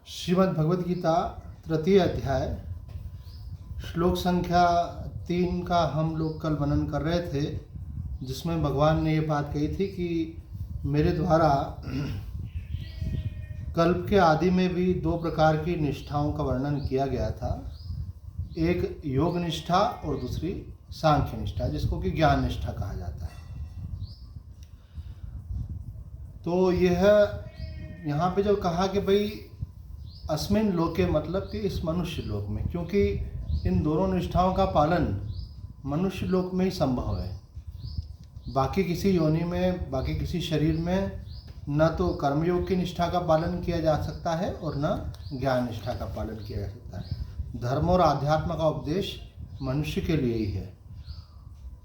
श्रीमद् भगवद गीता तृतीय अध्याय श्लोक संख्या 3 का हम लोग कल वर्णन कर रहे थे, जिसमें भगवान ने ये बात कही थी कि मेरे द्वारा कल्प के आदि में भी 2 प्रकार की निष्ठाओं का वर्णन किया गया था। एक योग निष्ठा और दूसरी सांख्य निष्ठा, जिसको कि ज्ञान निष्ठा कहा जाता है। तो यह यहाँ पे जो कहा कि भाई अस्मिन लोके, मतलब कि इस मनुष्य लोक में, क्योंकि इन दोनों निष्ठाओं का पालन मनुष्य लोक में ही संभव है। बाकी किसी योनि में, बाकी किसी शरीर में न तो कर्मयोग की निष्ठा का पालन किया जा सकता है और न ज्ञान निष्ठा का पालन किया जा सकता है। धर्म और आध्यात्म का उपदेश मनुष्य के लिए ही है।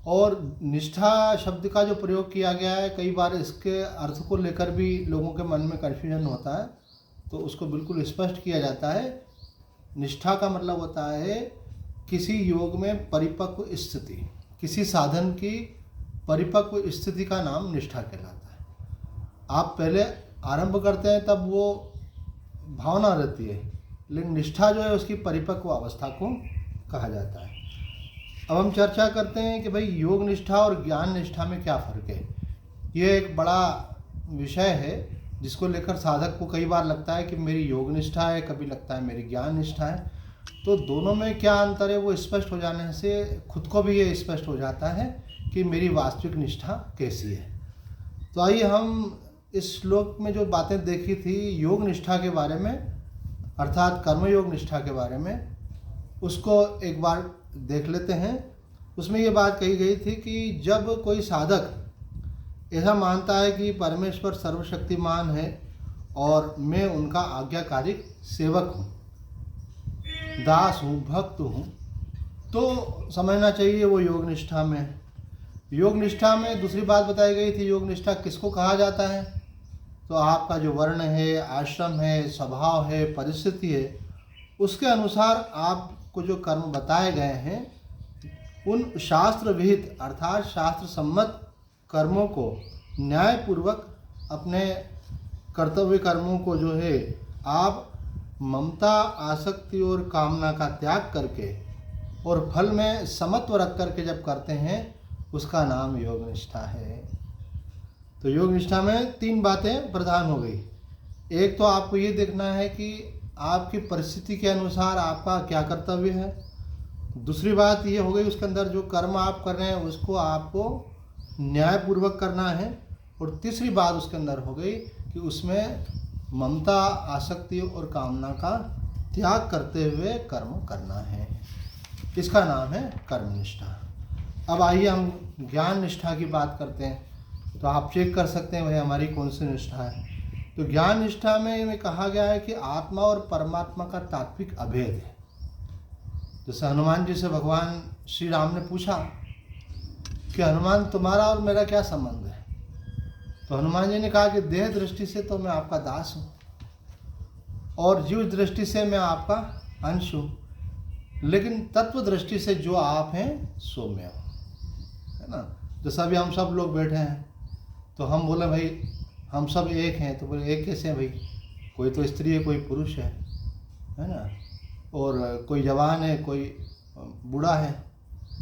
और निष्ठा शब्द का जो प्रयोग किया गया है, कई बार इसके अर्थ को लेकर भी लोगों के मन में कन्फ्यूजन होता है, तो उसको बिल्कुल स्पष्ट किया जाता है। निष्ठा का मतलब होता है किसी योग में परिपक्व स्थिति, किसी साधन की परिपक्व स्थिति का नाम निष्ठा कहलाता है। आप पहले आरंभ करते हैं तब वो भावना रहती है, लेकिन निष्ठा जो है उसकी परिपक्व अवस्था को कहा जाता है। अब हम चर्चा करते हैं कि भाई योग निष्ठा और ज्ञान निष्ठा में क्या फ़र्क है। ये एक बड़ा विषय है जिसको लेकर साधक को कई बार लगता है कि मेरी योग निष्ठा है, कभी लगता है मेरी ज्ञान निष्ठा है। तो दोनों में क्या अंतर है, वो स्पष्ट हो जाने से खुद को भी ये स्पष्ट हो जाता है कि मेरी वास्तविक निष्ठा कैसी है। तो आइए हम इस श्लोक में जो बातें देखी थी योग निष्ठा के बारे में, अर्थात कर्मयोग निष्ठा के बारे में, उसको एक बार देख लेते हैं। उसमें ये बात कही गई थी कि जब कोई साधक ऐसा मानता है कि परमेश्वर सर्वशक्तिमान है और मैं उनका आज्ञाकारी सेवक हूँ, दास हूँ, भक्त हूँ, तो समझना चाहिए वो योग निष्ठा में है। योग निष्ठा में दूसरी बात बताई गई थी, योग निष्ठा किसको कहा जाता है। तो आपका जो वर्ण है, आश्रम है, स्वभाव है, परिस्थिति है, उसके अनुसार आपको जो कर्म बताए गए हैं, उन शास्त्र विहित अर्थात शास्त्र सम्मत कर्मों को न्यायपूर्वक, अपने कर्तव्य कर्मों को जो है आप ममता, आसक्ति और कामना का त्याग करके और फल में समत्व रख करके जब करते हैं, उसका नाम योग निष्ठा है। तो योग निष्ठा में 3 बातें प्रधान हो गई। एक तो आपको ये देखना है कि आपकी परिस्थिति के अनुसार आपका क्या कर्तव्य है। दूसरी बात ये हो गई, उसके अंदर जो कर्म आप कर रहे हैं उसको आपको न्यायपूर्वक करना है। और तीसरी बात उसके अंदर हो गई कि उसमें ममता, आसक्ति और कामना का त्याग करते हुए कर्म करना है। इसका नाम है कर्मनिष्ठा। अब आइए हम ज्ञान निष्ठा की बात करते हैं। तो आप चेक कर सकते हैं भाई हमारी कौन सी निष्ठा है। तो ज्ञान निष्ठा में कहा गया है कि आत्मा और परमात्मा का तात्विक अभेद है। जैसे हनुमान जी से भगवान श्री राम ने पूछा कि हनुमान, तुम्हारा और मेरा क्या संबंध है। तो हनुमान जी ने कहा कि देह दृष्टि से तो मैं आपका दास हूँ और जीव दृष्टि से मैं आपका अंश हूँ, लेकिन तत्व दृष्टि से जो आप हैं सो मैं हूँ, है ना। जैसा भी हम सब लोग बैठे हैं, तो हम बोले भाई हम सब एक हैं, तो बोले एक कैसे हैं भाई, कोई तो स्त्री है, कोई पुरुष है ना, और कोई जवान है, कोई बूढ़ा है,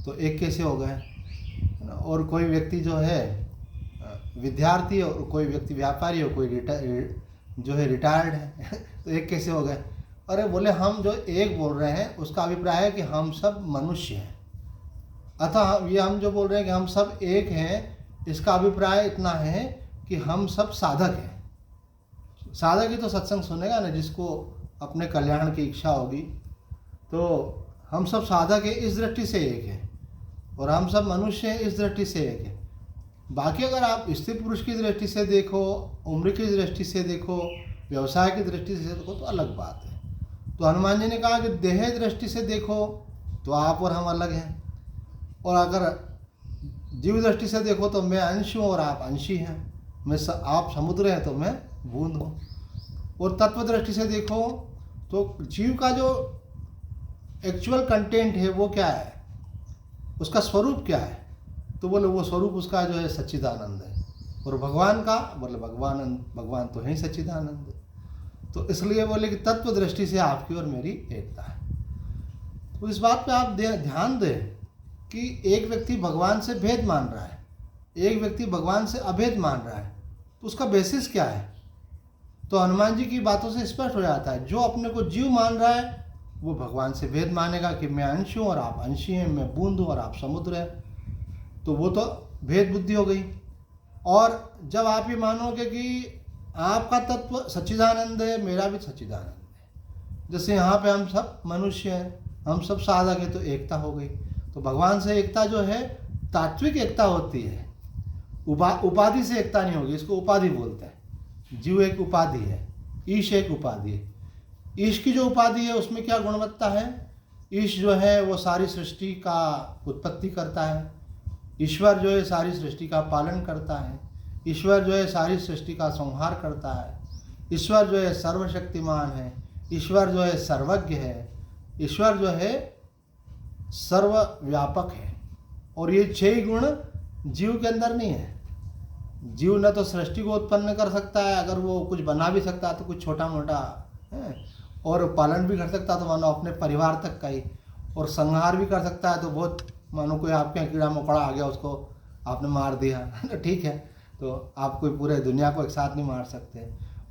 तो एक कैसे हो गए, है ना। और कोई व्यक्ति जो है विद्यार्थी है और कोई व्यक्ति व्यापारी हो, कोई जो है रिटायर्ड है तो एक कैसे हो गए। अरे बोले हम जो एक बोल रहे हैं उसका अभिप्राय है कि हम सब मनुष्य हैं, अतः ये हम जो बोल रहे हैं कि हम सब एक हैं, इसका अभिप्राय इतना है कि हम सब साधक हैं। साधक ही तो सत्संग सुनेगा ना, जिसको अपने कल्याण की इच्छा होगी। तो हम सब साधक हैं इस दृष्टि से एक है, और हम सब मनुष्य हैं इस दृष्टि से एक है। बाकी अगर आप स्त्री पुरुष की दृष्टि से देखो, उम्र की दृष्टि से देखो, व्यवसाय की दृष्टि से देखो, तो अलग बात है। तो हनुमान जी ने कहा कि देह दृष्टि से देखो तो आप और हम अलग हैं, और अगर जीव दृष्टि से देखो तो मैं अंश हूँ और आप अंशी हैं, आप समुद्र हैं तो मैं बूंद हूँ। और तत्व दृष्टि से देखो तो जीव का जो एक्चुअल कंटेंट है वो क्या है, उसका स्वरूप क्या है। तो बोले वो स्वरूप उसका जो है सच्चिदानंद है। और भगवान का बोले भगवान तो है ही सच्चिदानंद। तो इसलिए बोले कि तत्व दृष्टि से आपकी और मेरी एकता है। तो इस बात पे आप ध्यान दें कि एक व्यक्ति भगवान से भेद मान रहा है, एक व्यक्ति भगवान से अभेद मान रहा है, तो उसका बेसिस क्या है? तो हनुमान जी की बातों से स्पष्ट हो जाता है, जो अपने को जीव मान रहा है वो भगवान से भेद मानेगा कि मैं अंश हूँ और आप अंशी हैं, मैं बूंद हूँ और आप समुद्र हैं, तो वो तो भेद बुद्धि हो गई। और जब आप ये मानोगे कि आपका तत्व सच्चिदानंद है, मेरा भी सच्चिदानंद है, जैसे यहाँ पे हम सब मनुष्य हैं, हम सब साधक हैं, तो एकता हो गई। तो भगवान से एकता जो है तात्विक एकता होती है, उपाधि से एकता नहीं होगी। इसको उपाधि बोलते हैं। जीव एक उपाधि है, ईश एक उपाधि है। ईश की जो उपाधि है उसमें क्या गुणवत्ता है? ईश जो है वो सारी सृष्टि का उत्पत्ति करता है, ईश्वर जो है सारी सृष्टि का पालन करता है, ईश्वर जो है सारी सृष्टि का संहार करता है, ईश्वर जो है सर्वशक्तिमान है, ईश्वर जो है सर्वज्ञ है, ईश्वर जो है सर्वव्यापक है। और ये 6 गुण जीव के अंदर नहीं है। जीव न तो सृष्टि को उत्पन्न कर सकता है, अगर वो कुछ बना भी सकता है तो कुछ छोटा मोटा है, और पालन भी कर सकता है तो मानो अपने परिवार तक का ही, और संहार भी कर सकता है तो बहुत, मानो कोई आपके यहाँ कीड़ा मकोड़ा आ गया उसको आपने मार दिया तो ठीक है, तो आप कोई पूरे दुनिया को एक साथ नहीं मार सकते।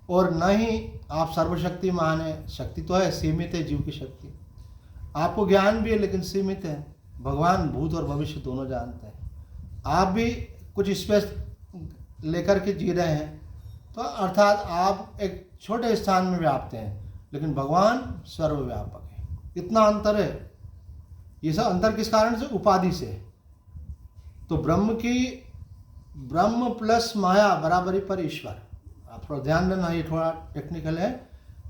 और न ही आप सर्वशक्तिमान है, शक्ति तो है, सीमित है जीव की शक्ति। आपको ज्ञान भी है लेकिन सीमित है। भगवान भूत और भविष्य दोनों जानते हैं। आप भी कुछ स्पेस लेकर के जी रहे हैं, तो अर्थात आप एक छोटे स्थान में व्याप्त हैं, लेकिन भगवान सर्वव्यापक है। इतना अंतर है। ये सब अंतर किस कारण से? उपाधि से। तो ब्रह्म प्लस माया बराबरी पर ईश्वर। आप थोड़ा ध्यान देना, ये थोड़ा टेक्निकल है।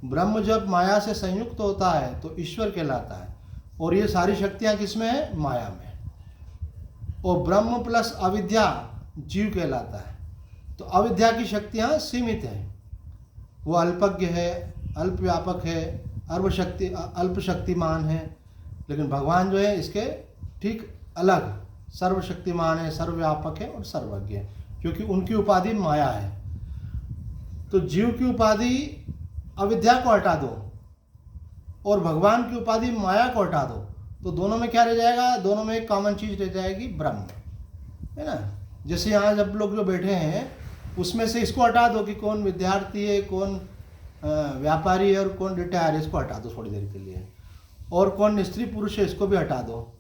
ब्रह्म जब माया से संयुक्त होता है तो ईश्वर कहलाता है, और ये सारी शक्तियाँ किसमें है? माया में। और ब्रह्म प्लस अविद्या जीव कहलाता है। तो अविद्या की शक्तियाँ सीमित हैं, वो अल्पज्ञ है, अल्प व्यापक है, अल्प शक्तिमान है। लेकिन भगवान जो है इसके ठीक अलग, सर्वशक्तिमान है, सर्वव्यापक है और सर्वज्ञ है, क्योंकि उनकी उपाधि माया है। तो जीव की उपाधि अविद्या को हटा दो और भगवान की उपाधि माया को हटा दो, तो दोनों में क्या रह जाएगा? दोनों में एक कॉमन चीज रह जाएगी, ब्रह्म, है ना। जैसे यहाँ जब लोग जो बैठे हैं उसमें से इसको हटा दो कि कौन विद्यार्थी है, कौन व्यापारी है और कौन रिटायर है, इसको हटा दो थोड़ी देर के लिए। और कौन स्त्री पुरुष है, इसको भी हटा दो।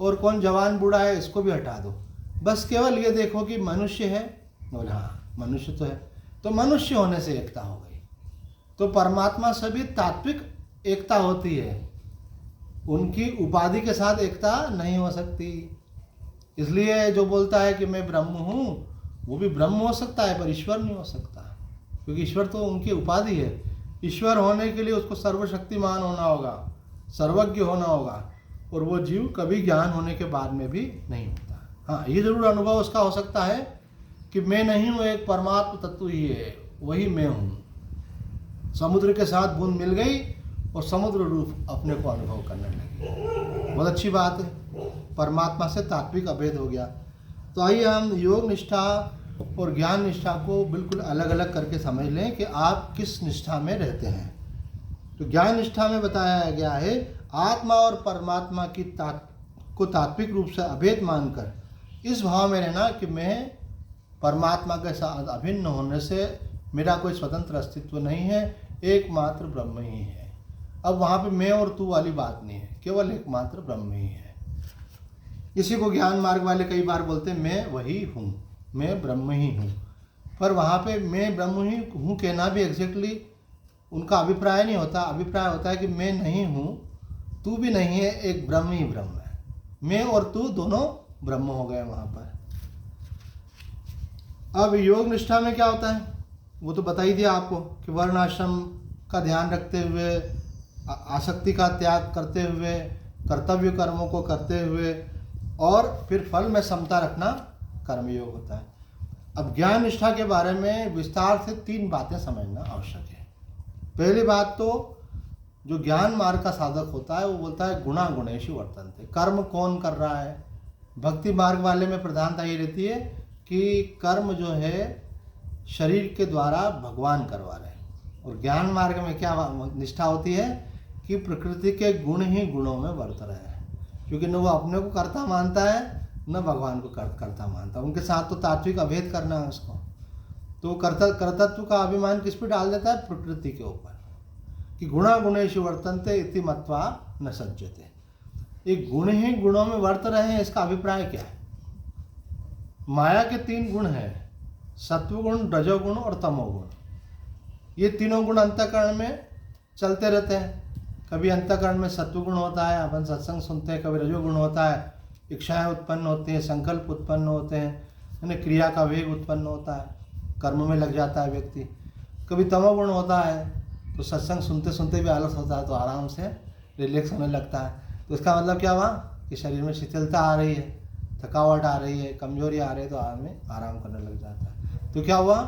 और कौन जवान बूढ़ा है, इसको भी हटा दो। बस केवल ये देखो कि मनुष्य है, बोले हाँ मनुष्य तो है, तो मनुष्य होने से एकता हो गई। तो परमात्मा से भी तात्विक एकता होती है, उनकी उपाधि के साथ एकता नहीं हो सकती। इसलिए जो बोलता है कि मैं ब्रह्म हूँ, वो भी ब्रह्म हो सकता है पर ईश्वर नहीं हो सकता, क्योंकि ईश्वर तो उनकी उपाधि है। ईश्वर होने के लिए उसको सर्वशक्तिमान होना होगा, सर्वज्ञ होना होगा, और वो जीव कभी ज्ञान होने के बाद में भी नहीं होता। हाँ, ये जरूर अनुभव उसका हो सकता है कि मैं नहीं हूँ, एक परमात्मा तत्व ही है, वही मैं हूँ। समुद्र के साथ बूंद मिल गई और समुद्र रूप अपने को अनुभव करने लगी। बहुत अच्छी बात है, परमात्मा से तात्विक अभेद हो गया। तो आइए हम योग निष्ठा और ज्ञान निष्ठा को बिल्कुल अलग अलग करके समझ लें कि आप किस निष्ठा में रहते हैं। तो ज्ञान निष्ठा में बताया गया है, आत्मा और परमात्मा की को तात्विक रूप से अभेद मानकर इस भाव में रहना कि मैं परमात्मा के साथ अभिन्न होने से मेरा कोई स्वतंत्र अस्तित्व नहीं है, एकमात्र ब्रह्म ही है। अब वहाँ पे मैं और तू वाली बात नहीं है, केवल एकमात्र ब्रह्म ही है। इसी को ज्ञान मार्ग वाले कई बार बोलते हैं मैं वही हूँ, मैं ब्रह्म ही हूँ। पर वहाँ पे मैं ब्रह्म ही हूँ कहना भी एग्जैक्टली उनका अभिप्राय नहीं होता। अभिप्राय होता है कि मैं नहीं हूँ, तू भी नहीं है, एक ब्रह्म ही ब्रह्म है। मैं और तू दोनों ब्रह्म हो गए वहाँ पर। अब योग निष्ठा में क्या होता है वो तो बता ही दिया आपको कि वर्ण आश्रम का ध्यान रखते हुए, आसक्ति का त्याग करते हुए, कर्तव्य कर्मों को करते हुए और फिर फल में समता रखना कर्मयोग होता है। अब ज्ञान निष्ठा के बारे में विस्तार से 3 बातें समझना आवश्यक है। पहली बात तो जो ज्ञान मार्ग का साधक होता है वो बोलता है गुणा गुणेषु वर्तन्ते, कर्म कौन कर रहा है। भक्ति मार्ग वाले में प्रधानता ये रहती है कि कर्म जो है शरीर के द्वारा भगवान करवा रहे हैं और ज्ञान मार्ग में क्या निष्ठा होती है कि प्रकृति के गुण ही गुणों में वर्त रहे हैं, क्योंकि न वो अपने को कर्ता मानता है न भगवान को कर्ता मानता है। उनके साथ तो तात्विक अभेद करना है उसको, तो कर्तृत्व का अभिमान किस पे डाल देता है? प्रकृति के ऊपर, कि गुणा गुणेषु वर्तन्ते इति मत्वा न सज्जते। ये गुण ही गुणों में वर्त रहे हैं, इसका अभिप्राय क्या है? माया के 3 गुण हैं, सत्वगुण, रजोगुण और तमोगुण। ये तीनों गुण अंतःकरण में चलते रहते हैं। कभी अंतःकरण में सत्वगुण होता है, अपन सत्संग सुनते हैं, कभी रजोगुण होता है, इच्छाएं उत्पन्न होती हैं, संकल्प उत्पन्न होते हैं, यानी क्रिया का वेग उत्पन्न होता है, कर्म में लग जाता है व्यक्ति। कभी तमोगुण होता है तो सत्संग सुनते सुनते भी आलस होता है, तो आराम से रिलैक्स होने लगता है। तो इसका मतलब क्या हुआ कि शरीर में शिथिलता आ रही है, थकावट आ रही है, कमजोरी आ रही है, तो आदमी आराम करने लग जाता है। तो क्या हुआ?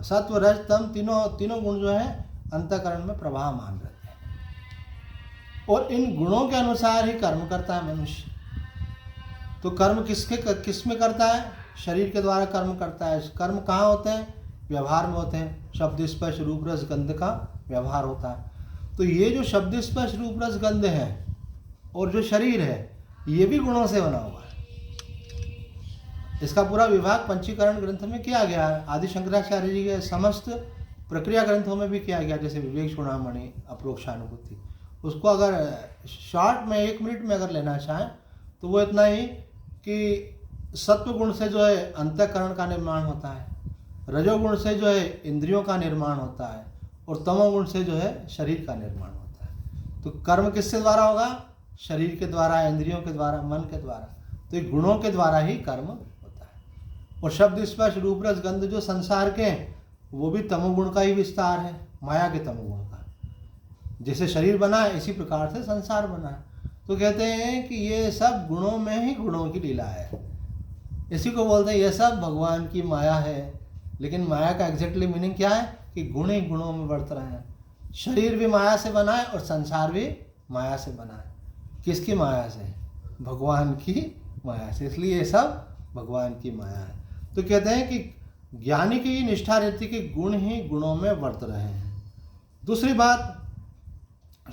सत्व रज तम तीनों गुण जो है अंतःकरण में प्रभावमान रहते हैं, और इन गुणों के अनुसार ही कर्म करता है मनुष्य। तो कर्म किस में करता है? शरीर के द्वारा कर्म करता है। कर्म कहाँ होते हैं? व्यवहार में होते हैं। शब्द स्पर्श रूप रस गंध का व्यवहार होता है। तो ये जो शब्द स्पर्श रूप रस गंध है और जो शरीर है, ये भी गुणों से बना हुआ है। इसका पूरा विभाग पंचीकरण ग्रंथ में किया गया है। आदि शंकराचार्य जी के समस्त प्रक्रिया ग्रंथों में भी किया गया, जैसे विवेक चूड़ामणि, अप्रोक्षानुभूति। उसको अगर शॉर्ट में 1 मिनट में अगर लेना चाहें तो वो इतना ही कि सत्व गुण से जो है अंतःकरण का निर्माण होता है, रजोगुण से जो है इंद्रियों का निर्माण होता है, और तमोगुण से जो है शरीर का निर्माण होता है। तो कर्म किसके द्वारा होगा? शरीर के द्वारा, इंद्रियों के द्वारा, मन के द्वारा। तो ये गुणों के द्वारा ही कर्म होता है। और शब्द स्पर्श रूप रस गंध जो संसार के हैं, वो भी तमोगुण का ही विस्तार है, माया के तमोगुण का। जैसे शरीर बना है इसी प्रकार से संसार बना है। तो कहते हैं कि ये सब गुणों में ही गुणों की लीला है। इसी को बोलते हैं ये सब भगवान की माया है। लेकिन माया का एग्जैक्टली मीनिंग क्या है? कि गुण ही गुणों में वर्त रहे हैं। शरीर भी माया से बना है और संसार भी माया से बना है। किसकी माया से? भगवान की माया से। इसलिए ये सब भगवान की माया है। तो कहते हैं कि ज्ञानी की निष्ठा रहती कि गुण ही गुणों में वर्त रहे हैं। दूसरी बात,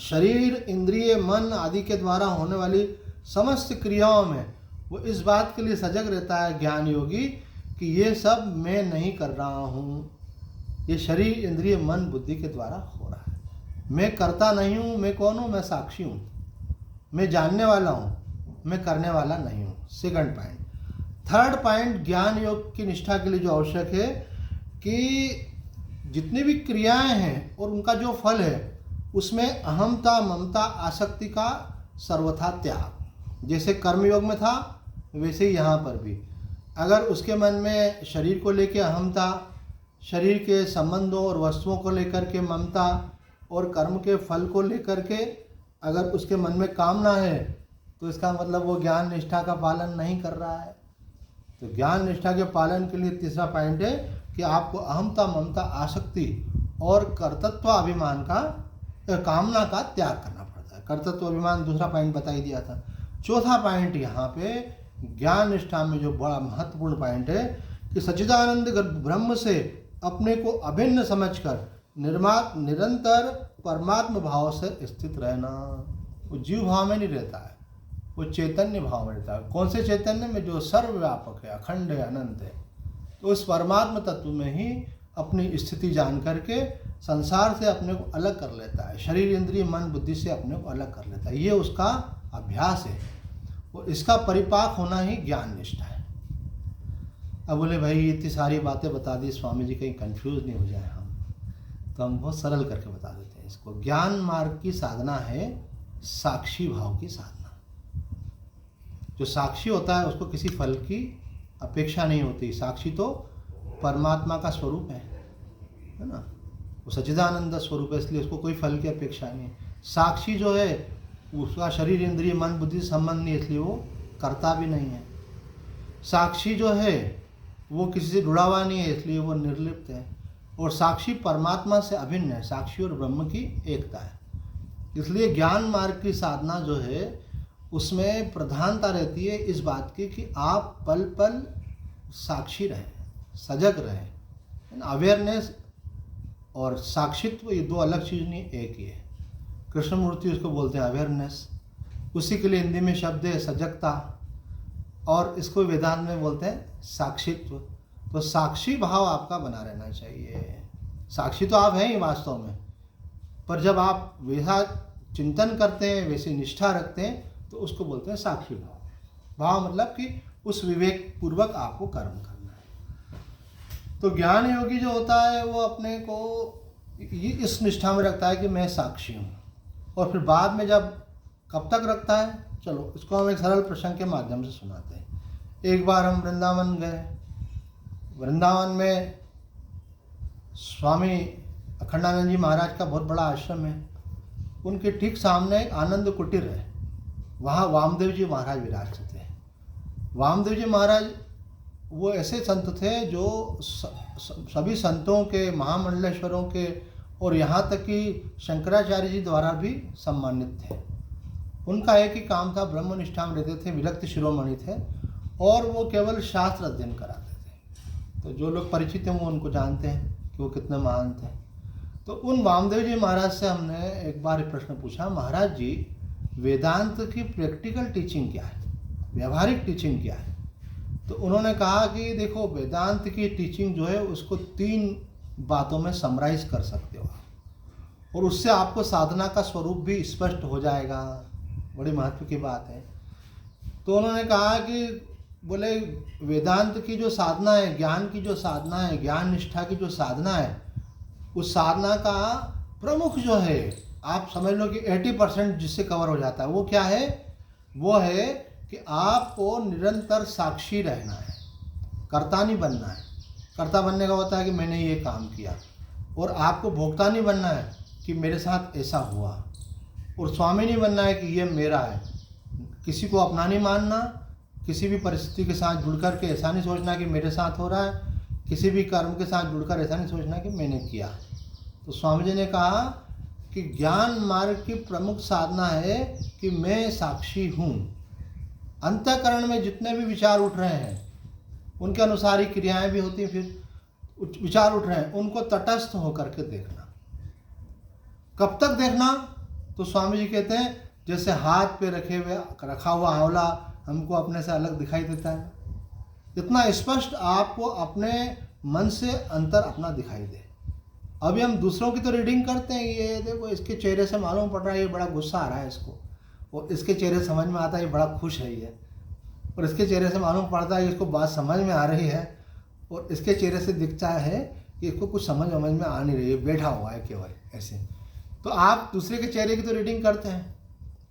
शरीर, इंद्रिय, मन आदि के द्वारा होने वाली समस्त क्रियाओं में वो इस बात के लिए सजग रहता है ज्ञान योगी कि ये सब मैं नहीं कर रहा हूँ, ये शरीर, इंद्रिय, मन, बुद्धि के द्वारा हो रहा है। मैं करता नहीं हूँ। मैं कौन हूँ? मैं साक्षी हूँ। मैं जानने वाला हूँ, मैं करने वाला नहीं हूँ। Second point. थर्ड पॉइंट, ज्ञान योग की निष्ठा के लिए जो आवश्यक है कि जितनी भी क्रियाएं हैं और उनका जो फल है, उसमें अहमता, ममता, आसक्ति का सर्वथा त्याग। जैसे कर्मयोग में था वैसे ही यहाँ पर भी। अगर उसके मन में शरीर को लेकर अहमता, शरीर के संबंधों और वस्तुओं को लेकर के ममता, और कर्म के फल को लेकर के अगर उसके मन में कामना है, तो इसका मतलब वो ज्ञान निष्ठा का पालन नहीं कर रहा है। तो ज्ञान निष्ठा के पालन के लिए तीसरा पॉइंट है कि आपको अहमता, ममता, आसक्ति और कर्तृत्व अभिमान का, कामना का त्याग करना पड़ता है। कर्तृत्व अभिमान दूसरा पॉइंट बता ही दिया था। चौथा पॉइंट यहाँ पे ज्ञान निष्ठा में जो बड़ा महत्वपूर्ण पॉइंट है कि सच्चिदानंद ब्रह्म से अपने को अभिन्न समझकर निरंतर परमात्म भाव से स्थित रहना। वो जीव भाव में नहीं रहता है, वो चैतन्य भाव में रहता है। कौन से चैतन्य में? जो सर्वव्यापक है, अखंड है, अनंत है। तो उस परमात्म तत्व में ही अपनी स्थिति जान करके संसार से अपने को अलग कर लेता है, शरीर, इंद्रिय, मन, बुद्धि से अपने को अलग कर लेता है। ये उसका अभ्यास है, और इसका परिपाक होना ही ज्ञान निष्ठा है। अब बोले भाई इतनी सारी बातें बता दी स्वामी जी, कहीं कंफ्यूज नहीं हो जाए हम, तो हम बहुत सरल करके बता देते हैं इसको। ज्ञान मार्ग की साधना है साक्षी भाव की साधना। जो साक्षी होता है उसको किसी फल की अपेक्षा नहीं होती। साक्षी तो परमात्मा का स्वरूप है ना, वो सच्चिदानंद स्वरूप है, इसलिए उसको कोई फल की अपेक्षा नहीं है। साक्षी जो है उसका शरीर, इंद्रिय, मन, बुद्धि से संबंध नहीं, इसलिए वो करता भी नहीं है। साक्षी जो है वो किसी से जुड़ा हुआ नहीं है, इसलिए वो निर्लिप्त है। और साक्षी परमात्मा से अभिन्न है, साक्षी और ब्रह्म की एकता है। इसलिए ज्ञान मार्ग की साधना जो है उसमें प्रधानता रहती है इस बात की कि आप पल पल साक्षी रहें, सजग रहें, अवेयरनेस और साक्षित्व, ये दो अलग चीज़ नहीं, एक ही है। कृष्णमूर्ति उसको बोलते हैं अवेयरनेस, उसी के लिए हिंदी में शब्द है सजगता, और इसको वेदांत में बोलते हैं साक्षित्व। तो साक्षी भाव आपका बना रहना चाहिए। साक्षी तो आप हैं ही वास्तव में, पर जब आप वैसा चिंतन करते हैं, वैसी निष्ठा रखते हैं, तो उसको बोलते हैं साक्षी भाव। भाव मतलब कि उस विवेक पूर्वक आपको कर्म करना है। तो ज्ञान योगी जो होता है वो अपने को ये इस निष्ठा में रखता है कि मैं साक्षी हूँ। और फिर बाद में जब कब तक रखता है, चलो इसको हम एक सरल प्रसंग के माध्यम से सुनाते हैं। एक बार हम वृंदावन गए। वृंदावन में स्वामी अखंडानंद जी महाराज का बहुत बड़ा आश्रम है। उनके ठीक सामने एक आनंद कुटीर है, वहाँ वामदेव जी महाराज विराजते थे। वामदेव जी महाराज वो ऐसे संत थे जो सभी संतों के, महामंडलेश्वरों के, और यहाँ तक कि शंकराचार्य जी द्वारा भी सम्मानित थे। उनका एक ही काम था, ब्रह्मनिष्ठा में रहते थे, विरक्त शिरोमणि थे, और वो केवल शास्त्र अध्ययन कराते थे। तो जो लोग परिचित हैं वो उनको जानते हैं कि वो कितने महान थे। तो उन वामदेव जी महाराज से हमने एक बार प्रश्न पूछा, महाराज जी वेदांत की प्रैक्टिकल टीचिंग क्या है, व्यवहारिक टीचिंग क्या है? तो उन्होंने कहा कि देखो, वेदांत की टीचिंग जो है उसको 3 बातों में समराइज कर सकते हो, और उससे आपको साधना का स्वरूप भी स्पष्ट हो जाएगा। बड़ी महत्व की बात है। तो उन्होंने कहा कि बोले वेदांत की जो साधना है, ज्ञान की जो साधना है, ज्ञान निष्ठा की जो साधना है, उस साधना का प्रमुख जो है, आप समझ लो कि 80% जिससे कवर हो जाता है, वो क्या है? वो है कि आपको निरंतर साक्षी रहना है, कर्ता नहीं बनना है। कर्ता बनने का होता है कि मैंने ये काम किया, और आपको भोक्ता नहीं बनना है कि मेरे साथ ऐसा हुआ, और स्वामी नहीं बनना है कि ये मेरा है। किसी को अपना नहीं मानना, किसी भी परिस्थिति के साथ जुड़कर के ऐसा नहीं सोचना कि मेरे साथ हो रहा है, किसी भी कर्म के साथ जुड़कर ऐसा नहीं सोचना कि मैंने किया। तो स्वामी जी ने कहा कि ज्ञान मार्ग की प्रमुख साधना है कि मैं साक्षी हूँ। अंतःकरण में जितने भी विचार उठ रहे हैं उनके अनुसार ही क्रियाएं भी होती हैं। फिर विचार उठ रहे हैं, उनको तटस्थ होकर के देखना। कब तक देखना? तो स्वामी जी कहते हैं जैसे हाथ पे रखा हुआ आंवला हमको अपने से अलग दिखाई देता है, इतना स्पष्ट आपको अपने मन से अंतर अपना दिखाई दे। अभी हम दूसरों की तो रीडिंग करते हैं, ये देखो इसके चेहरे से मालूम पड़ रहा है ये बड़ा गुस्सा आ रहा है इसको, और इसके चेहरे से समझ में आता है ये बड़ा खुश है ये, और इसके चेहरे से मालूम पड़ता है कि इसको बात समझ में आ रही है, और इसके चेहरे से दिखता है कि इसको कुछ समझ में आ नहीं रही है, बैठा हुआ है केवल ऐसे। तो आप दूसरे के चेहरे की तो रीडिंग करते हैं,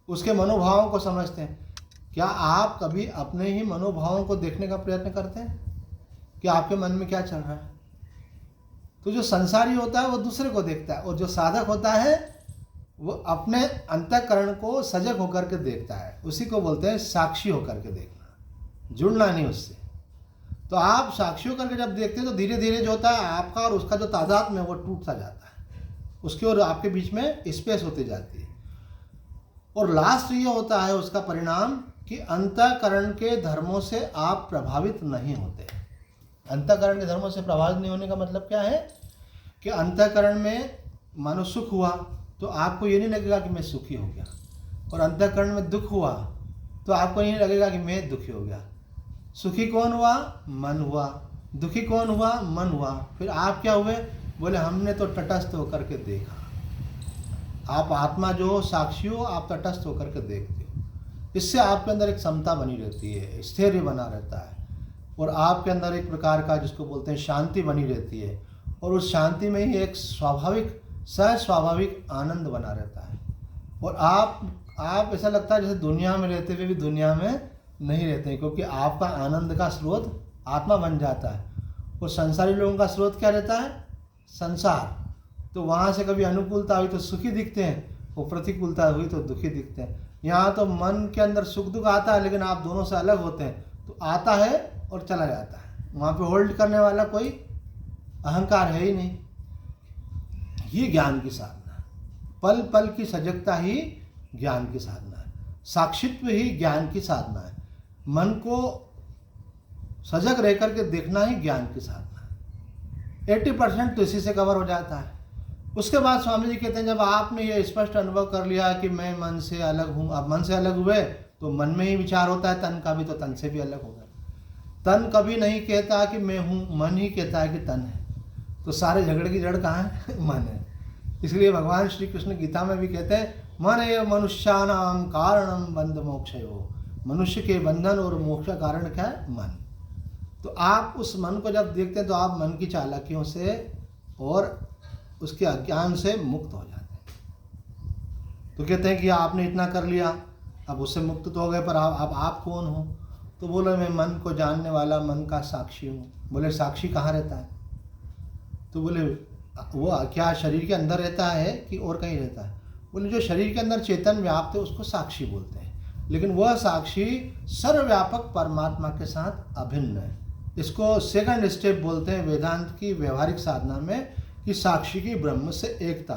उसके मनोभावों को समझते हैं। क्या आप कभी अपने ही मनोभावों को देखने का प्रयत्न करते हैं कि आपके मन में क्या चल रहा है? तो जो संसारी होता है वो दूसरे को देखता है, और जो साधक होता है वो अपने अंतःकरण को सजग होकर के देखता है। उसी को बोलते हैं साक्षी होकर के देखना, जुड़ना नहीं उससे। तो आप साक्षी होकर के जब देखते हैं तो धीरे धीरे जो होता है आपका और उसका जो तादाद में वो टूटता जाता है, उसके और आपके बीच में स्पेस होती जाती है। और लास्ट ये होता है उसका परिणाम कि अंतःकरण के धर्मों से आप प्रभावित नहीं होते। अंतःकरण के धर्मों से प्रभावित नहीं होने का मतलब क्या है कि अंतःकरण में मानो सुख हुआ तो आपको ये नहीं लगेगा कि मैं सुखी हो गया, और अंतःकरण में दुख हुआ तो आपको ये नहीं लगेगा कि मैं दुखी हो गया। सुखी कौन हुआ? मन हुआ। दुखी कौन हुआ? मन हुआ। फिर आप क्या हुए? बोले हमने तो तटस्थ होकर के देखा। आप आत्मा जो हो, साक्षी हो, आप तटस्थ होकर के देखते हो। इससे आपके अंदर एक समता बनी रहती है, स्थैर्य बना रहता है, और आपके अंदर एक प्रकार का जिसको बोलते हैं शांति बनी रहती है, और उस शांति में ही एक स्वाभाविक, सहज स्वाभाविक आनंद बना रहता है। और आप ऐसा लगता है जैसे दुनिया में रहते हुए भी दुनिया में नहीं रहते, क्योंकि आपका आनंद का स्रोत आत्मा बन जाता है। और संसारी लोगों का स्रोत क्या रहता है? संसार। तो वहाँ से कभी अनुकूलता हुई तो सुखी दिखते हैं, वो प्रतिकूलता हुई तो दुखी दिखते हैं। यहाँ तो मन के अंदर सुख दुख आता है, लेकिन आप दोनों से अलग होते हैं, तो आता है और चला जाता है। वहाँ पे होल्ड करने वाला कोई अहंकार है ही नहीं। ये ज्ञान की साधना है। पल पल की सजगता ही ज्ञान की साधना है। साक्षित्व ही ज्ञान की साधना है। मन को सजग रह करके देखना ही ज्ञान की साधना है। 80% तो इसी से कवर हो जाता है। उसके बाद स्वामी जी कहते हैं जब आपने ये स्पष्ट अनुभव कर लिया कि मैं मन से अलग हूँ, अब मन से अलग हुए तो मन में ही विचार होता है, तन का भी तो तन से भी अलग होगा। तन कभी नहीं कहता कि मैं हूँ, मन ही कहता है कि तन है। तो सारे झगड़े की जड़ कहाँ है? मन है। इसलिए भगवान श्री कृष्ण गीता में भी कहते हैं मन एव मनुष्यानाम कारणम बंध मोक्षयो, मनुष्य के बंधन और मोक्ष का कारण क्या है? मन। तो आप उस मन को जब देखते हैं तो आप मन की चालाकियों से और उसके अज्ञान से मुक्त हो जाते हैं। तो कहते हैं कि आपने इतना कर लिया, अब उससे मुक्त तो हो गए, पर अब आप कौन हो? तो बोले मैं मन को जानने वाला, मन का साक्षी हूँ। बोले साक्षी कहाँ रहता है? तो बोले वो क्या शरीर के अंदर रहता है कि और कहीं रहता है? बोले जो शरीर के अंदर चेतन व्याप्त है उसको साक्षी बोलते हैं, लेकिन वह साक्षी सर्वव्यापक परमात्मा के साथ अभिन्न है। इसको सेकंड स्टेप बोलते हैं वेदांत की व्यवहारिक साधना में कि साक्षी की ब्रह्म से एकता।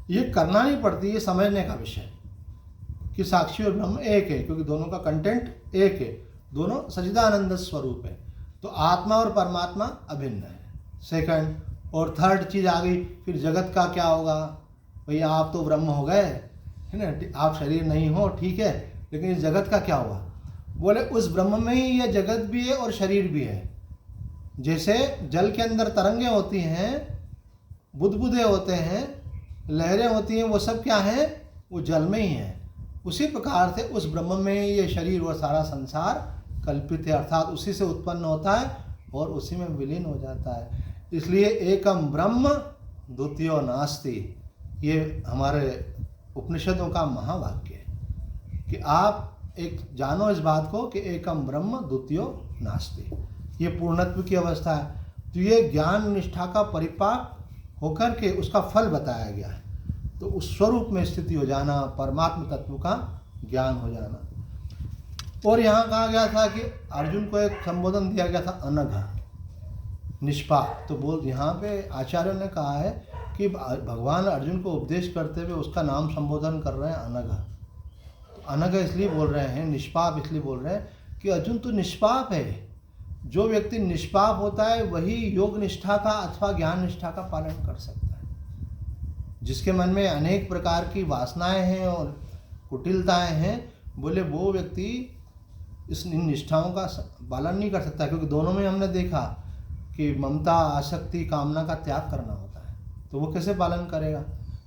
ये करना नहीं पड़ती, ये समझने का विषय कि साक्षी और ब्रह्म एक है, क्योंकि दोनों का कंटेंट एक है, दोनों सच्चिदानंद स्वरूप है। तो आत्मा और परमात्मा अभिन्न है, सेकंड। और थर्ड चीज़ आ गई फिर जगत का क्या होगा? भैया आप तो ब्रह्म हो गए, है ना, आप शरीर नहीं हो, ठीक है, लेकिन इस जगत का क्या हुआ? बोले उस ब्रह्म में ही ये जगत भी है और शरीर भी है। जैसे जल के अंदर तरंगे होती हैं, बुदबुदे होते हैं, लहरें होती हैं, वो सब क्या है? वो जल में ही है। उसी प्रकार से उस ब्रह्म में ही ये शरीर और सारा संसार कल्पित है, अर्थात उसी से उत्पन्न होता है और उसी में विलीन हो जाता है। इसलिए एकम ब्रह्म द्वितीयो नास्ति, ये हमारे उपनिषदों का महावाक्य है कि आप एक जानो इस बात को कि एकम ब्रह्म द्वितीयो नास्ति, ये पूर्णत्व की अवस्था है। तो ये ज्ञान निष्ठा का परिपाक होकर के उसका फल बताया गया है। तो उस स्वरूप में स्थिति हो जाना, परमात्म तत्व का ज्ञान हो जाना। और यहाँ कहा गया था कि अर्जुन को एक संबोधन दिया गया था अनघ, निष्पाप। तो बोल यहाँ पे आचार्यों ने कहा है कि भगवान अर्जुन को उपदेश करते हुए उसका नाम संबोधन कर रहे हैं अनघ। तो अनघ इसलिए बोल रहे हैं, निष्पाप इसलिए बोल रहे हैं कि अर्जुन तो निष्पाप है। जो व्यक्ति निष्पाप होता है वही योग निष्ठा का अथवा ज्ञान निष्ठा का पालन कर सकता है। जिसके मन में अनेक प्रकार की वासनाएं हैं और कुटिलताएं हैं, बोले वो व्यक्ति इन निष्ठाओं का पालन नहीं कर सकता, क्योंकि दोनों में हमने देखा कि ममता, आसक्ति, कामना का त्याग करना होता है। तो वो कैसे पालन करेगा?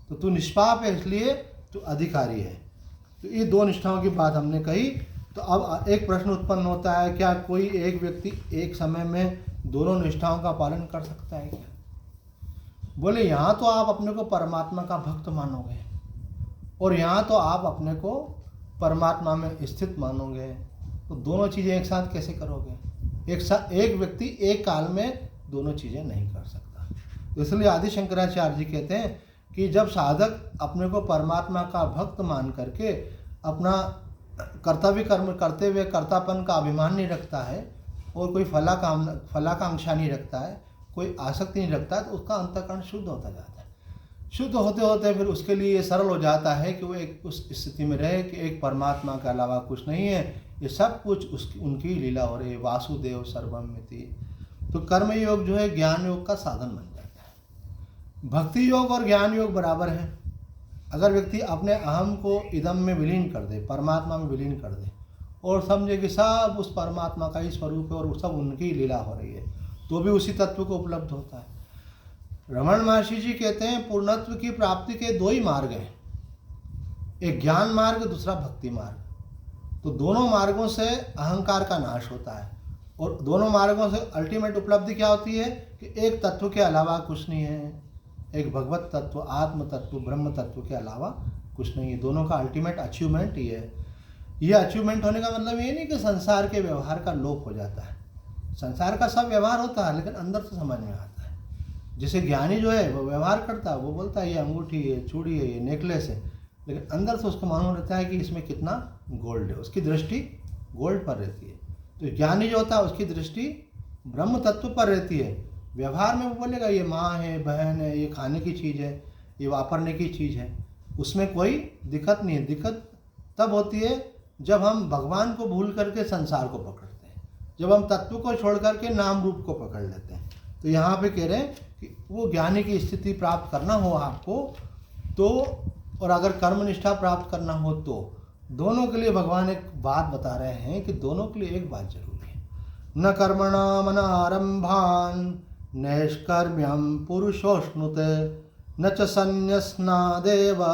तो तू निष्पाप है इसलिए तू अधिकारी है। तो ये दो निष्ठाओं की बात हमने कही। तो अब एक प्रश्न उत्पन्न होता है, क्या कोई एक व्यक्ति एक समय में दोनों निष्ठाओं का पालन कर सकता है क्या? बोले यहाँ तो आप अपने को परमात्मा का भक्त मानोगे और यहाँ तो आप अपने को परमात्मा में स्थित मानोगे, तो दोनों चीज़ें एक साथ कैसे करोगे? एक व्यक्ति एक काल में दोनों चीज़ें नहीं कर सकता। तो इसलिए आदि शंकराचार्य जी कहते हैं कि जब साधक अपने को परमात्मा का भक्त मान करके अपना कर्तव्य कर्म करते हुए कर्तापन का अभिमान नहीं रखता है और कोई फलाकांक्षा नहीं रखता है, कोई आसक्ति नहीं रखता है, तो उसका अंतःकरण शुद्ध होता जाता है। शुद्ध होते होते फिर उसके लिए ये सरल हो जाता है कि वो एक उस स्थिति में रहे कि एक परमात्मा के अलावा कुछ नहीं है, ये सब कुछ उनकी लीला हो रही है, वासुदेव सर्वमिति। तो कर्म योग जो है ज्ञान योग का साधन बन जाता है। भक्ति योग और ज्ञान योग बराबर है। अगर व्यक्ति अपने अहम को इदम में विलीन कर दे, परमात्मा में विलीन कर दे और समझे कि सब उस परमात्मा का ही स्वरूप है और सब उनकी लीला हो रही है, तो भी उसी तत्व को उपलब्ध होता है। रमण महर्षि जी कहते हैं पूर्णत्व की प्राप्ति के दो ही मार्ग हैं, एक ज्ञान मार्ग, दूसरा भक्ति मार्ग। तो दोनों मार्गों से अहंकार का नाश होता है और दोनों मार्गों से अल्टीमेट उपलब्धि क्या होती है कि एक तत्व के अलावा कुछ नहीं है, एक भगवत तत्व, आत्म तत्व, ब्रह्म तत्व के अलावा कुछ नहीं है। दोनों का अल्टीमेट अचीवमेंट ये है। ये अचीवमेंट होने का मतलब ये नहीं कि संसार के व्यवहार का लोप हो जाता है। संसार का सब व्यवहार होता है लेकिन अंदर से समझ में आता है। जैसे ज्ञानी जो है वो व्यवहार करता है, वो बोलता है ये अंगूठी है, चूड़ी है, ये नेकलेस है, लेकिन अंदर से उसको मालूम रहता है कि इसमें कितना गोल्ड है, उसकी दृष्टि गोल्ड पर रहती है। तो ज्ञानी जो होता है उसकी दृष्टि ब्रह्म तत्व पर रहती है। व्यवहार में वो बोलेगा ये माँ है, बहन है, ये खाने की चीज़ है, ये वापरने की चीज़ है, उसमें कोई दिक्कत नहीं है। दिक्कत तब होती है जब हम भगवान को भूल करके संसार को पकड़ते हैं, जब हम तत्व को छोड़ करके नाम रूप को पकड़ लेते हैं, तो यहाँ पे कह रहे हैं कि वो ज्ञानी की स्थिति प्राप्त करना हो आपको तो, और अगर कर्मनिष्ठा प्राप्त करना हो तो, दोनों के लिए भगवान एक बात बता रहे हैं कि दोनों के लिए एक बात जरूरी है। न कर्मणाम अनारंभान नैष्कर्म्यम पुरुषोष्णुते न च संन्यस्नादेव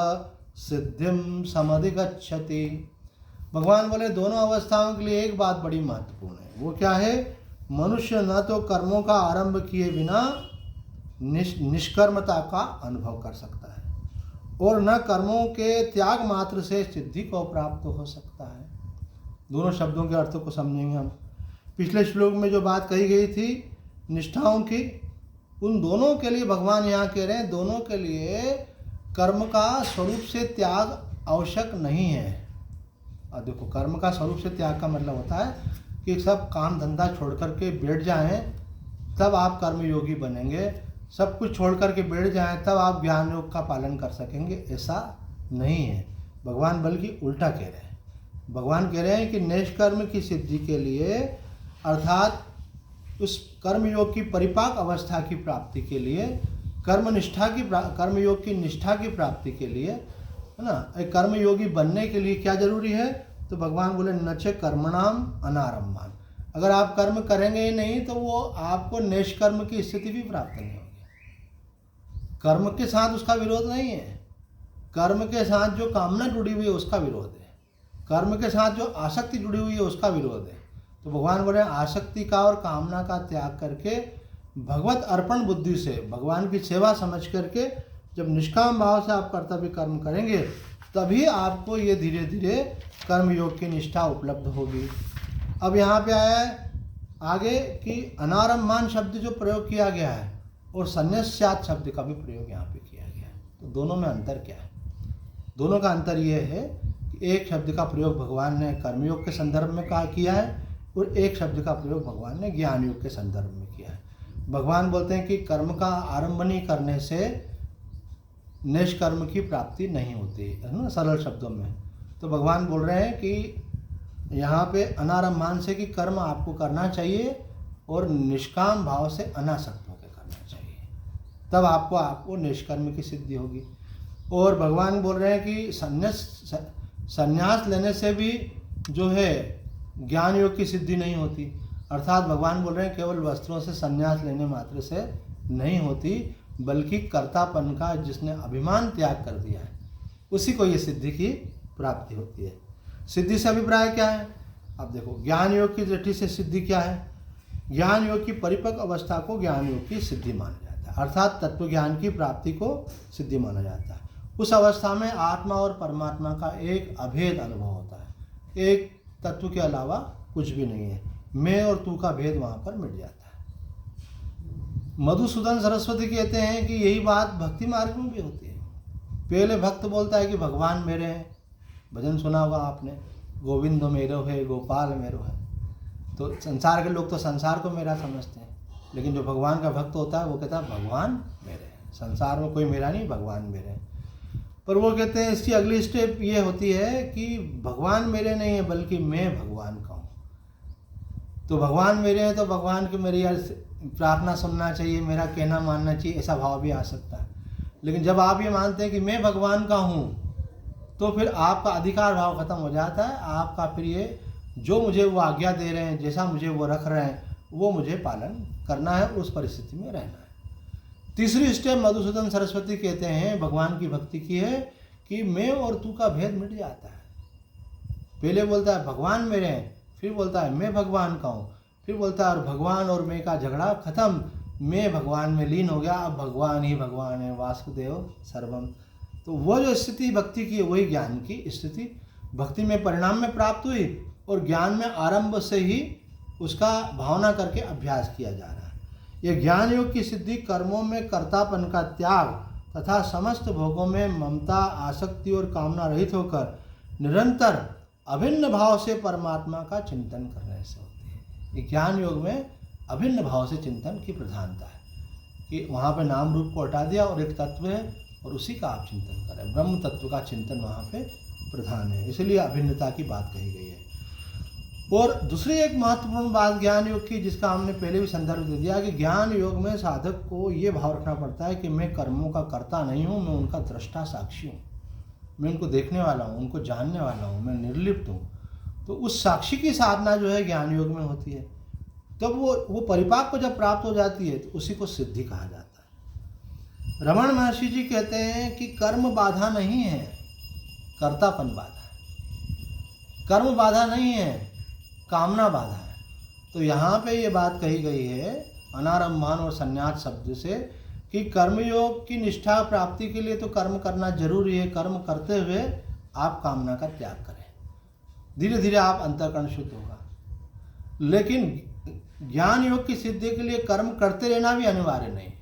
सिद्धिम समधिगच्छति। भगवान बोले दोनों अवस्थाओं के लिए एक बात बड़ी महत्वपूर्ण है। वो क्या है? मनुष्य न तो कर्मों का आरंभ किए बिना निष्कर्मता का अनुभव कर सकता है और न कर्मों के त्याग मात्र से सिद्धि को प्राप्त हो सकता है। दोनों शब्दों के अर्थों को समझेंगे हम। पिछले श्लोक में जो बात कही गई थी निष्ठाओं की, उन दोनों के लिए भगवान यहाँ कह रहे हैं दोनों के लिए कर्म का स्वरूप से त्याग आवश्यक नहीं है। और देखो, कर्म का स्वरूप से त्याग का मतलब होता है कि सब काम धंधा छोड़ करके बैठ जाएं तब आप कर्मयोगी बनेंगे, सब कुछ छोड़ करके बैठ जाएं तब आप ज्ञान योग का पालन कर सकेंगे, ऐसा नहीं है। भगवान बल्कि उल्टा कह रहे हैं। भगवान कह रहे हैं कि निष्कर्म की सिद्धि के लिए, अर्थात उस कर्मयोग की परिपाक अवस्था की प्राप्ति के लिए, कर्मयोग की निष्ठा की प्राप्ति के लिए, है ना, एक कर्मयोगी बनने के लिए क्या जरूरी है? तो भगवान बोले नच कर्मणाम अनारंभान। अगर आप कर्म करेंगे ही नहीं तो वो आपको निष्कर्म की स्थिति भी प्राप्त नहीं होगी। कर्म के साथ उसका विरोध नहीं है, कर्म के साथ जो कामना जुड़ी हुई है उसका विरोध है, कर्म के साथ जो आसक्ति जुड़ी हुई है उसका विरोध है। तो भगवान बोले आसक्ति का और कामना का त्याग करके भगवत अर्पण बुद्धि से, भगवान की सेवा समझ करके जब निष्काम भाव से आप कर्तव्य कर्म करेंगे तभी आपको ये धीरे धीरे कर्मयोग की निष्ठा उपलब्ध होगी। अब यहाँ पे आया है आगे कि अनारंभान शब्द जो प्रयोग किया गया है और संन्यास्यात् शब्द का भी प्रयोग यहाँ पे किया गया है। तो दोनों में अंतर क्या है? दोनों का अंतर ये है कि एक शब्द का प्रयोग भगवान ने कर्मयोग के संदर्भ में किया है और एक शब्द का प्रयोग भगवान ने ज्ञान योग के संदर्भ में किया है। भगवान बोलते हैं कि कर्म का आरंभ नहीं करने से निष्कर्म की प्राप्ति नहीं होती है ना, सरल शब्दों में। तो भगवान बोल रहे हैं कि यहाँ पे अनारंभान से कि कर्म आपको करना चाहिए और निष्काम भाव से अनासक्त होकर करना चाहिए, तब आपको निष्कर्म की सिद्धि होगी। और भगवान बोल रहे हैं कि संन्यास लेने से भी जो है ज्ञान योग की सिद्धि नहीं होती। अर्थात भगवान बोल रहे हैं केवल वस्त्रों से संन्यास लेने मात्र से नहीं होती, बल्कि कर्तापन का जिसने अभिमान त्याग कर दिया है उसी को ये सिद्धि की प्राप्ति होती है। सिद्धि से अभिप्राय क्या है? अब देखो, ज्ञान योग की दृष्टि से सिद्धि क्या है? ज्ञान योग की परिपक्व अवस्था को ज्ञान योग की सिद्धि माना जाता है, अर्थात तत्व ज्ञान की प्राप्ति को सिद्धि माना जाता है। उस अवस्था में आत्मा और परमात्मा का एक अभेद अनुभव होता है, एक तत्व के अलावा कुछ भी नहीं है, मैं और तू का भेद वहाँ पर मिट जाता है। मधुसूदन सरस्वती कहते हैं कि यही बात भक्ति मार्ग में भी होती है। पहले भक्त बोलता है कि भगवान मेरे हैं, भजन सुना होगा आपने, गोविंद मेरो है गोपाल मेरो है। तो संसार के लोग तो संसार को मेरा समझते हैं, लेकिन जो भगवान का भक्त होता है वो कहता है भगवान मेरे हैं, संसार में कोई मेरा नहीं, भगवान मेरे हैं। पर वो कहते हैं इसकी अगली स्टेप ये होती है कि भगवान मेरे नहीं है बल्कि मैं भगवान का हूँ। तो भगवान मेरे हैं तो भगवान की मेरी प्रार्थना सुनना चाहिए, मेरा कहना मानना चाहिए, ऐसा भाव भी आ सकता है। लेकिन जब आप ये मानते हैं कि मैं भगवान का हूँ तो फिर आपका अधिकार भाव खत्म हो जाता है। आपका फिर ये जो मुझे वो आज्ञा दे रहे हैं, जैसा मुझे वो रख रहे हैं, वो मुझे पालन करना है, उस परिस्थिति में रहना है। तीसरी स्टेप मधुसूदन सरस्वती कहते हैं भगवान की भक्ति की है कि मैं और तू का भेद मिट जाता है। पहले बोलता है भगवान मेरे हैं, फिर बोलता है मैं भगवान का हूँ, फिर बोलता है और भगवान और मैं का झगड़ा खत्म, मैं भगवान में लीन हो गया, अब भगवान ही भगवान है, वासुदेव सर्वम। तो वो जो स्थिति भक्ति की है वही ज्ञान की स्थिति भक्ति में परिणाम में प्राप्त हुई और ज्ञान में आरंभ से ही उसका भावना करके अभ्यास किया जा रहा है। यह ज्ञान योग की सिद्धि कर्मों में कर्तापन का त्याग तथा समस्त भोगों में ममता, आसक्ति और कामना रहित होकर निरंतर अभिन्न भाव से परमात्मा का चिंतन करने से होती है। ये ज्ञान योग में अभिन्न भाव से चिंतन की प्रधानता है कि वहाँ पे नाम रूप को हटा दिया और एक तत्व है और उसी का आप चिंतन करें। ब्रह्म तत्व का चिंतन वहाँ पे प्रधान है, इसलिए अभिन्नता की बात कही गई है। और दूसरी एक महत्वपूर्ण बात ज्ञान योग की, जिसका हमने पहले भी संदर्भ दे दिया, कि ज्ञान योग में साधक को ये भाव रखना पड़ता है कि मैं कर्मों का कर्ता नहीं हूँ, मैं उनका दृष्टा साक्षी हूँ, मैं उनको देखने वाला हूँ, उनको जानने वाला हूँ, मैं निर्लिप्त हूँ। तो उस साक्षी की साधना जो है ज्ञान योग में होती है। तब वो परिपाक को जब प्राप्त हो जाती है तो उसी को सिद्धि कहा जाता है। रमण महर्षि जी कहते हैं कि कर्म बाधा नहीं है, कर्तापन बाधा है। कर्म बाधा नहीं है, कामना बाधा है। तो यहाँ पे ये बात कही गई है अनारंभान और संन्यास शब्द से कि कर्मयोग की निष्ठा प्राप्ति के लिए तो कर्म करना जरूरी है। कर्म करते हुए आप कामना का त्याग करें, धीरे धीरे आप अंतःकरण शुद्ध होगा। लेकिन ज्ञान योग की सिद्धि के लिए कर्म करते रहना भी अनिवार्य नहीं है।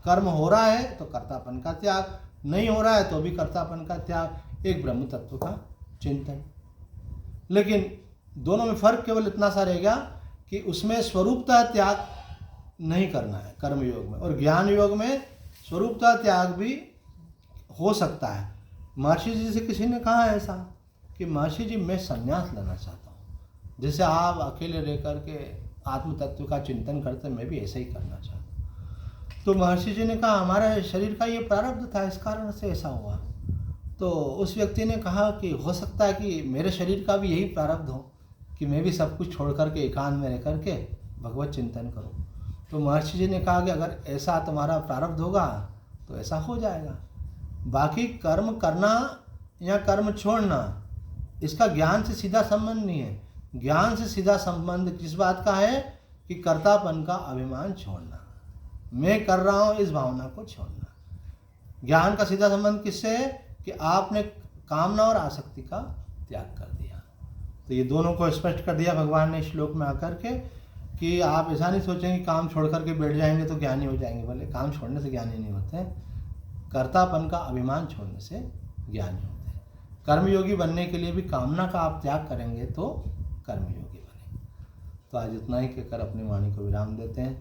कर्म हो रहा है तो कर्तापन का त्याग, नहीं हो रहा है तो भी कर्तापन का त्याग, एक ब्रह्म तत्व का चिंतन। लेकिन दोनों में फर्क केवल इतना सा रहेगा कि उसमें स्वरूपतः त्याग नहीं करना है कर्म योग में, और ज्ञान योग में स्वरूपतः त्याग भी हो सकता है। महर्षि जी से किसी ने कहा ऐसा कि महर्षि जी मैं संन्यास लेना चाहता हूँ, जैसे आप अकेले रह कर के आत्म तत्व का चिंतन करते, मैं भी ऐसा ही करना चाहता हूँ। तो महर्षि जी ने कहा हमारे शरीर का ये प्रारब्ध था, इस कारण से ऐसा हुआ। तो उस व्यक्ति ने कहा कि हो सकता है कि मेरे शरीर का भी यही प्रारब्ध हो कि मैं भी सब कुछ छोड़ करके एकांत में रह करके भगवत चिंतन करूं। तो महर्षि जी ने कहा कि अगर ऐसा तुम्हारा प्रारब्ध होगा तो ऐसा हो जाएगा। बाकी कर्म करना या कर्म छोड़ना, इसका ज्ञान से सीधा संबंध नहीं है। ज्ञान से सीधा संबंध किस बात का है कि कर्तापन का अभिमान छोड़ना, मैं कर रहा हूँ इस भावना को छोड़ना। ज्ञान का सीधा संबंध किससे है कि आपने कामना और आसक्ति का त्याग कर दिया। तो ये दोनों को स्पष्ट कर दिया भगवान ने श्लोक में आकर के कि आप ऐसा नहीं सोचेंगे काम छोड़ करके बैठ जाएंगे तो ज्ञानी हो जाएंगे। बोले काम छोड़ने से ज्ञानी नहीं होते, कर्तापन का अभिमान छोड़ने से ज्ञानी होते हैं। कर्मयोगी बनने के लिए भी कामना का आप त्याग करेंगे तो कर्मयोगी बनेंगे। तो आज इतना ही कहकर अपनी वाणी को विराम देते हैं।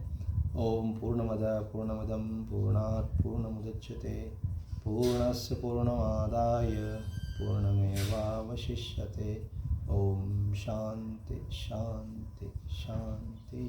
ओम पूर्णमदः पूर्णमिदं पूर्णात् पूर्णमुदच्यते पूर्णस्य पूर्णमादाय पूर्णमेवावशिष्यते। ओम शांति शांति शांति।